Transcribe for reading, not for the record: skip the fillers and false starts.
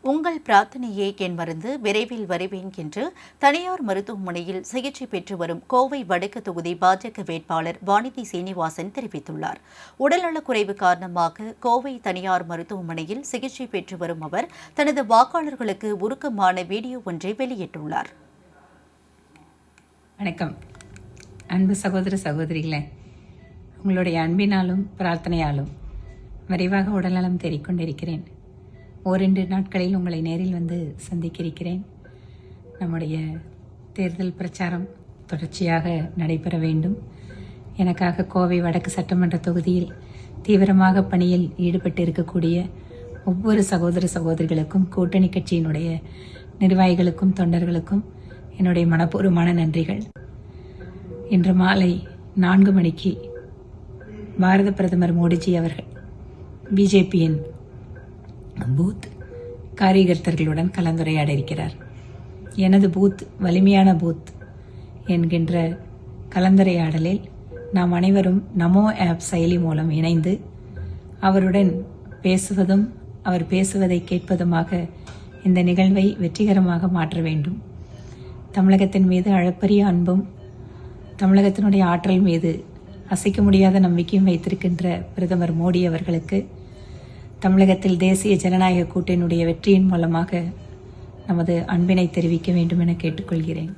உங்கள் பிரார்த்தனையே என் மருந்து, விரைவில் வருவேன் என்று தனியார் மருத்துவமனையில் சிகிச்சை பெற்று வரும் கோவை வடக்கு தொகுதி பாஜக வேட்பாளர் வானதி சீனிவாசன் தெரிவித்துள்ளார். உடல்நலக்குறைவு காரணமாக கோவை தனியார் மருத்துவமனையில் சிகிச்சை பெற்று வரும் அவர் தனது வாக்காளர்களுக்கு உருக்கமான வீடியோ ஒன்றை வெளியிட்டுள்ளார். வணக்கம் அன்பு சகோதர சகோதரிகளே, உங்களுடைய அன்பினாலும் பிரார்த்தனையாலும் விரைவாக உடல்நலம் தேறிக்கொண்டிருக்கிறேன். ஓரிரு நாட்களில் உங்களை நேரில் வந்து சந்திக்க இருக்கிறேன். நம்முடைய தேர்தல் பிரச்சாரம் தொடர்ச்சியாக நடைபெற வேண்டும். எனக்காக கோவை வடக்கு சட்டமன்ற தொகுதியில் தீவிரமாக பணியில் ஈடுபட்டு இருக்கக்கூடிய ஒவ்வொரு சகோதர சகோதரிகளுக்கும், கூட்டணி கட்சியினுடைய நிர்வாகிகளுக்கும், தொண்டர்களுக்கும் என்னுடைய மனப்பூர்வமான நன்றிகள். இன்று மாலை 4 மணிக்கு பாரத பிரதமர் மோடிஜி அவர்கள் பிஜேபியின் பூத் காரியகர்த்தர்களுடன் கலந்துரையாட இருக்கிறார். எனது பூத் வலிமையான பூத் என்கின்ற கலந்துரையாடலில் நாம் அனைவரும் நமோ ஆப் செயலி மூலம் இணைந்து அவருடன் பேசுவதும் அவர் பேசுவதை கேட்பதுமாக இந்த நிகழ்வை வெற்றிகரமாக மாற்ற வேண்டும். தமிழகத்தின் மீது அளப்பரிய அன்பும் தமிழகத்தினுடைய ஆற்றல் மீது அசைக்க முடியாத நம்பிக்கையும் வைத்திருக்கின்ற பிரதமர் மோடி அவர்களுக்கு தமிழகத்தில் தேசிய ஜனநாயக கூட்டணியுடைய வெற்றியின் மூலமாக நமது அன்பினை தெரிவிக்க வேண்டும் என கேட்டுக்கொள்கிறேன்.